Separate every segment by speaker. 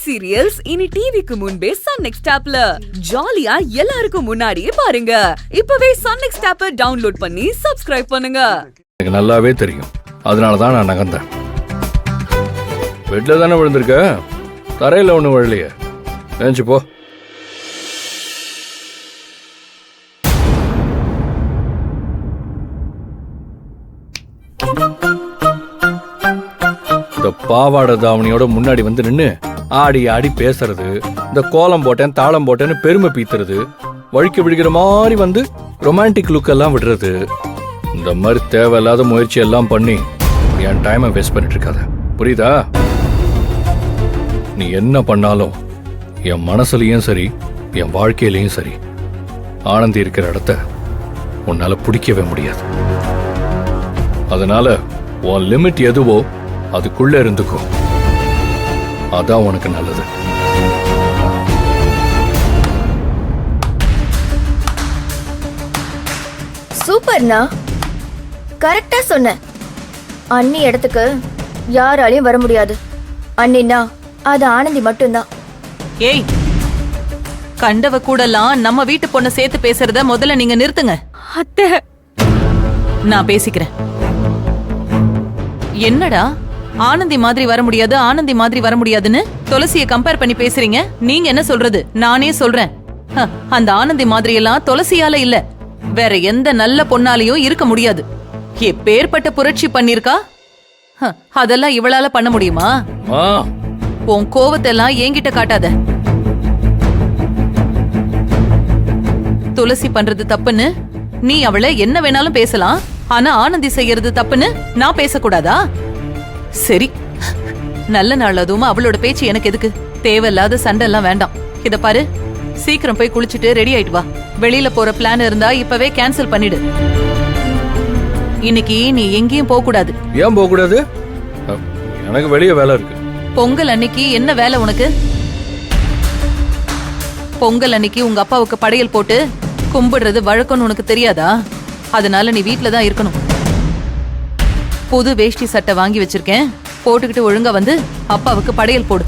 Speaker 1: Hit serials இனி டிவிக்கு முன்பே சன் நெக்ஸ்ட் ஆப்ல ஜாலியா எல்லாருக்கும் முன்னாடியே பாருங்க. இப்பவே சன் நெக்ஸ்ட் ஆப்பை டவுன்லோட் பண்ணி சப்ஸ்கிரைப் பண்ணுங்க.
Speaker 2: எனக்கு நல்லாவே தெரியும், அதனாலதான் நான் நகர்ந்தேன். பெட்ல தானே விழுந்திருக்க, தரையில ஒண்ணு விழலையே. நினைச்சு போ. இந்த பாவாடை தாவணியோட முன்னாடி வந்து நின்னு ஆடி ஆடி பேசுறது, இந்த கோலம் போட்டேன் தாளம் போட்டேன்னு பெருமை பீத்துறது, வழுக்கி விழுகிற மாதிரி வந்து ரொமான்டிக் லுக் எல்லாம் விடுறது, இந்த மாதிரி தேவையில்லாத முயற்சி எல்லாம் பண்ணி என் டைமை வேஸ்ட் பண்ணிட்டு இருக்காத, புரியுதா? நீ என்ன பண்ணாலும் என் மனசுலயும் சரி என் வாழ்க்கையிலையும் சரி ஆனந்தி இருக்கிற இடத்த உன்னால பிடிக்கவே முடியாது. அதனால உன் லிமிட் எதுவோ அதுக்குள்ள இருந்துக்கோ, அதான் உனக்கு நல்லது.
Speaker 3: சூப்பர்னா, கரெக்டா சொன்ன. அண்ணி இடத்துக்கு யாராலையும் வர முடியாது. அண்ணினா அது ஆனந்தி மட்டும்தான்.
Speaker 4: ஏய், கண்டவ கூடலாம் நம்ம வீட்டு பொண்ணை சேர்த்து பேசுறத முதல்ல நீங்க நிறுத்துங்க.
Speaker 1: அத்தை,
Speaker 4: நான் பேசிக்கிறேன். என்னடா ஆனந்தி மாதிரி வர முடியாது, ஆனந்தி மாதிரி வர முடியாதுன்னு துளசியை கம்பேர் பண்ணி பேசுறீங்க? நீங்க என்ன சொல்றது? நானே சொல்றேன், அந்த ஆனந்தி மாதிரி எல்லாம் துளசியால இல்ல, வேற எந்த நல்ல பொண்ணாலையும் இருக்க முடியாது. எப்பேற்பட்ட புரட்சி பண்ணிருக்கா, அதெல்லாம் இவளால பண்ண முடியுமா? உன் கோவத்தெல்லாம் என்கிட்ட காட்டாத. துளசி பண்றது தப்புன்னு நீ அவளை என்ன வேணாலும் பேசலாம், ஆனா ஆனந்தி செய்யறது தப்புன்னு நான் பேசக்கூடாதா? சரி, நல்ல நாள் அதுவும் அவளோட பேச்சு எனக்கு எதுக்கு? தேவையில்லாத சண்டை எல்லாம் வேண்டாம். இத பாரு, சீக்கிரம் போய் குளிச்சுட்டு ரெடி ஆயிட்டு வா. வெளியில போற பிளான் இருந்தா இப்பவே கேன்சல் பண்ணிடு. இன்னைக்கு நீ எங்கேயும் போக கூடாது.
Speaker 2: ஏன் போக கூடாது? எனக்கு வெளியே வேலை இருக்கு.
Speaker 4: பொங்கல் அன்னைக்கு என்ன வேலை உனக்கு? பொங்கல் அன்னைக்கு உங்க அப்பாவுக்கு படையல் போட்டு கும்பிடுறது வழக்கம்னு உனக்கு தெரியாதா? அதனால நீ வீட்ல தான் இருக்கணும். புது வேஷ்டி சட்டை வாங்கி வச்சிருக்கேன், போட்டுக்கிட்டு ஒழுங்கா வந்து அப்பாவுக்கு படையல் போடு.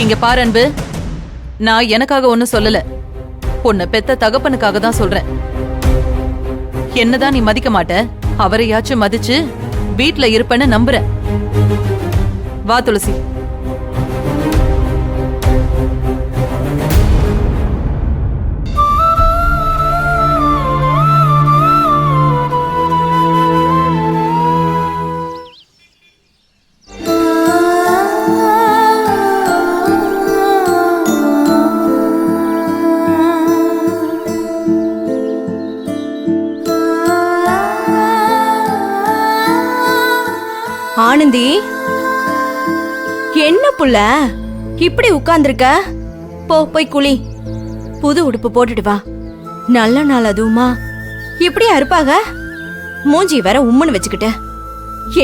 Speaker 4: இங்க பாரு அன்பு, நான் எனக்காக ஒன்னும் சொல்லல, உன்னை பெத்த தகப்பனுக்காக தான் சொல்றேன். என்னதான் நீ மதிக்க மாட்ட, அவரையாச்சும் மதிச்சு வீட்ல இருப்பேன்னு நம்புறேன். வா துளசி.
Speaker 3: ஆனந்தி, என்ன புள்ள இப்படி உட்கார்ந்துருக்க? போய் குளி, புது உடுப்பு போட்டுட்டு வா. நல்ல நாள் அதுவுமா இப்படியா இருப்பாக? மூஞ்சி வேற உம்முன்னு வச்சுக்கிட்டு.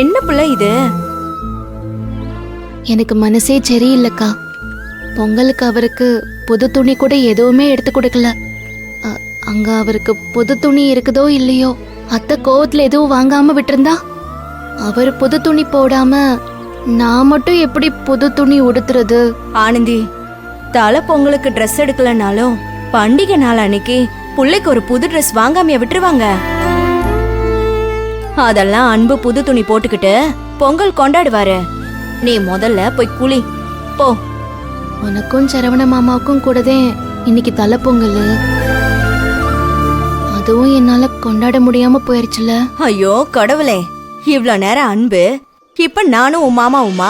Speaker 3: என்ன புள்ள இது?
Speaker 5: எனக்கு மனசே சரியில்லக்கா. பொங்கலுக்கு அவருக்கு புது துணி கூட எதுவுமே எடுத்து கொடுக்கல. அங்க அவருக்கு புது துணி இருக்குதோ இல்லையோ, அத்தை கோவத்துல எதுவும் வாங்காம விட்டிருந்தா, அவர் புது துணி போடாம நான் மட்டும் எப்படி புது துணி உடுத்துறது?
Speaker 3: ஆனந்தி, தலை பொங்கலுக்கு ட்ரெஸ் எடுக்கலனாலும் பண்டிகை நாள் அன்னைக்கு புள்ளைக்கு ஒரு புது ட்ரெஸ் வாங்காமைய விட்டுருவாங்க. அதெல்லாம் அன்பு புது துணி போட்டுக்கிட்டு பொங்கல் கொண்டாடுவாரு. நீ முதல்ல போய் குளி போ.
Speaker 5: உனக்கும் சரவண மாமாவுக்கும் கூடதே இன்னைக்கு தலை பொங்கல், அதுவும் என்னால கொண்டாட முடியாம போயிருச்சுல.
Speaker 3: ஐயோ கடவுளே, இவ்ளோ நேரம் அன்பு, இப்ப நானும் உன் மாமாவுமா?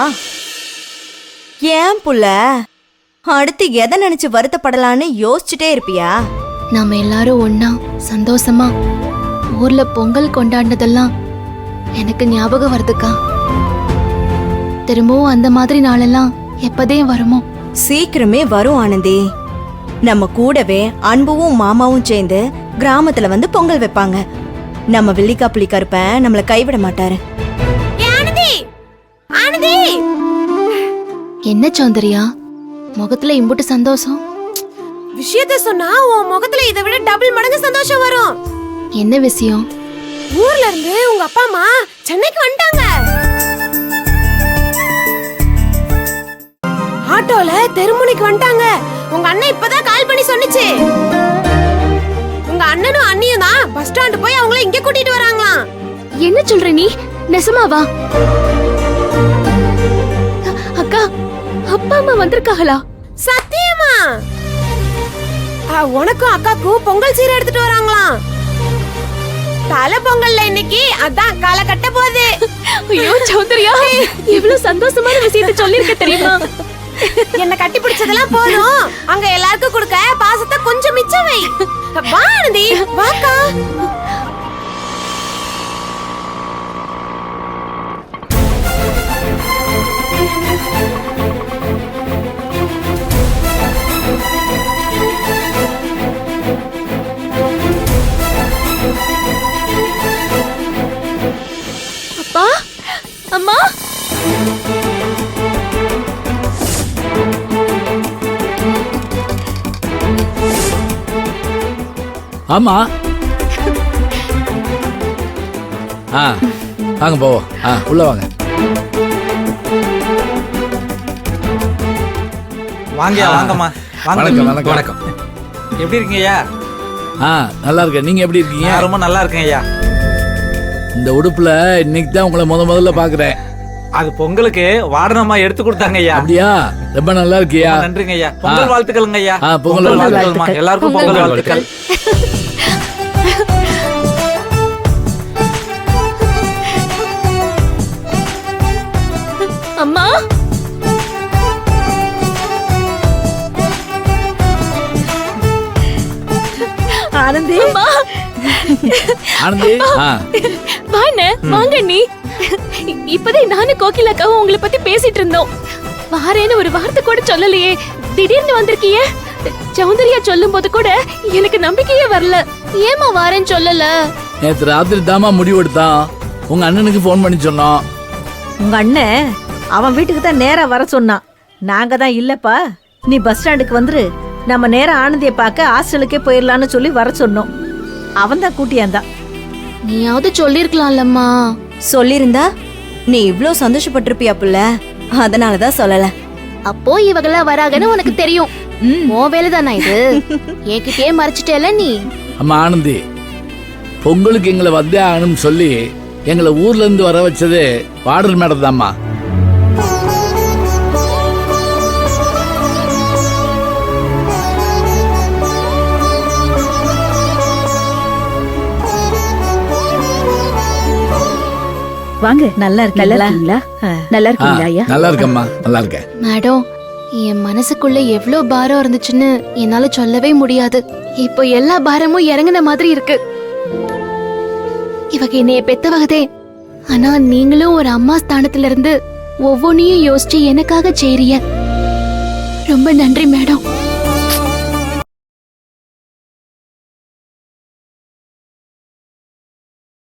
Speaker 3: ஏன் புள்ள அடுத்து எதை நினைச்சு வருத்தப்படலான்னு யோசிச்சுட்டே இருப்பியா?
Speaker 5: நாம எல்லாரும் ஒன்னா சந்தோஷமா ஊர்ல பொங்கல் கொண்டாடினதெல்லாம் எனக்கு ஞாபகம் வருதுக்கா. திரும்பவும் அந்த மாதிரி நாளெல்லாம் எப்பதே வருமோ?
Speaker 3: சீக்கிரமே வரும் ஆனந்தி. நம்ம கூடவே அன்புவும் மாமாவும் சேர்ந்து கிராமத்துல வந்து பொங்கல் வைப்பாங்க. நம்ம வெள்ளிக்கா புலி கருப்பன் நம்மள கைவிட மாட்டாரு.
Speaker 5: என்ன சௌந்தர்யா, முகத்துல இம்புட்டு சந்தோஷம்?
Speaker 6: விஷயத்த சொன்னா உன் முகத்துல இதை விட டபுள் மடங்கு சந்தோஷம் வரும்.
Speaker 5: என்ன விஷயம்?
Speaker 6: ஊர்ல இருந்து உங்க அப்பா அம்மா சென்னைக்கு வந்துட்டாங்க. ஆட்டோல தெருமுனைக்கு வந்துட்டாங்க. உங்க அண்ணன் இப்பதான் கால் பண்ணி சொன்னிச்சு. உங்க அண்ணனும் அண்ணியும் தான் பஸ் ஸ்டாண்ட் போய் அவங்கள இங்க கூட்டிட்டு வராங்களாம்.
Speaker 5: என்ன சொல்ற நீ? நெசமாவா? அக்கா, அப்பா அம்மா வந்திருக்காங்களா?
Speaker 6: சத்தியமா? உனக்கும் அக்காக்கும் பொங்கல் சீரை எடுத்துட்டு வராங்களாம். தலை பொங்கல்ல இன்னைக்கு அதான் காலை கட்ட போகுது.
Speaker 5: ஐயோ சௌந்தர்யா, இவ்வளவு சந்தோஷமான விஷயத்தை சொல்லிருக்க தெரியுமா?
Speaker 6: என்ன கட்டி பிடிச்சதெல்லாம் போதும், அங்க எல்லாருக்கும் கொடுக்க பாசத்தை கொஞ்சம் மிச்சம் வை. வா ஆனந்தி, வாக்கா.
Speaker 5: அப்பா, அம்மா,
Speaker 7: ஆமா. வாங்க போவோம். உள்ள வாங்க.
Speaker 8: வாங்கயா, வாங்கம்மா. வாங்க.
Speaker 7: வணக்கம், வணக்கம், வணக்கம்.
Speaker 8: எப்படி இருக்கீங்கய்யா?
Speaker 7: நல்லா இருக்கேன். நீங்க எப்படி இருக்கீங்க?
Speaker 8: நான் ரொம்ப நல்லா இருக்கேன் ஐயா.
Speaker 7: இந்த உடுப்புல இன்னைக்கு தான் உங்களை முதல்ல பாக்குறேன்.
Speaker 8: அது பொங்கலுக்கு வாடனம்மா எடுத்து கொடுத்தாங்க ஐயா.
Speaker 7: அப்படியா? ரொம்ப நல்லா இருக்கியா?
Speaker 8: ரொம்ப நன்றிங்க ஐயா. பொங்கல் வாழ்த்துக்கள்ங்க ஐயா.
Speaker 7: பொங்கல்
Speaker 8: வாழ்த்துக்கள்மா. எல்லாருக்கும் பொங்கல் வாழ்த்துக்கள்.
Speaker 5: அம்மா,
Speaker 3: ஆனந்தி,
Speaker 7: ஆனந்தி,
Speaker 5: வாண்ணே, வாங்க நீ. இப்பதான் நானும் கோகிலாக்காவும் உங்களை பத்தி பேசிட்டு இருந்தோம். வாரேன்னு ஒரு வார்த்தை கூட சொல்லலையே, திடீர்னு வந்திருக்கீங்க. சௌந்தர்யா சொல்லும் போது கூட எனக்கு நம்பிக்கையே வரல. ஏமா வாரேன்னு சொல்லல?
Speaker 7: நேத்து ராத்திரி தாமா முடிவெடுத்தான். உங்க அண்ணனுக்கு போன் பண்ணி சொன்னோம்.
Speaker 9: உங்க அண்ணன் அவன் வீட்டுக்கு தான் நேரா வர சொன்னான். நாங்க தான் இல்லப்பா, நீ பஸ் ஸ்டாண்டுக்கு வந்துரு, நம்ம நேரா ஆனந்தியை பார்க்க ஹாஸ்டலுக்கே போயிடலான்னு சொல்லி வர சொன்னோம். அவன் தான் கூட்டியாந்தான்.
Speaker 5: நீயாவது சொல்லிருக்கலாம்லம்மா.
Speaker 3: சொல்லிருந்தா நீ இவ்ளோ சந்தோஷப்பட்டிருப்பியா புள்ள? அதனாலதான் சொல்லல.
Speaker 5: அப்போ இவங்களா வராங்கன்னு உனக்கு தெரியும். உன் வேலைதானா இது? என்கிட்டயே மறைச்சிட்டேல நீ.
Speaker 7: அம்மா ஆனந்தி, பொங்கலுக்கு எங்களை வந்தே ஆகணும்னு சொல்லி எங்களை ஊர்ல இருந்து வர வச்சது வார்டன் மேடம் தாம்மா.
Speaker 9: வாங்க. நல்லா இருக்கீங்களா?
Speaker 3: நல்லா இருக்கீங்களா ஐயா?
Speaker 7: நல்லா இருக்கம்மா, நல்லா இருக்கேன்.
Speaker 5: மேடம், என் மனசுக்குள்ள எவ்ளோ பாரம் இருந்துச்சுன்னு என்னால சொல்லவே முடியாது. இப்போ எல்லா பாரமும் இறங்கின மாதிரி இருக்கு. இவங்க என்னைய பெத்தவகதே, ஆனா நீங்களும் ஒரு அம்மா ஸ்தானத்துல இருந்து ஒவ்வொன்னையும் யோசிச்சு எனக்காக செய்றீங்க. ரொம்ப நன்றி மேடம்.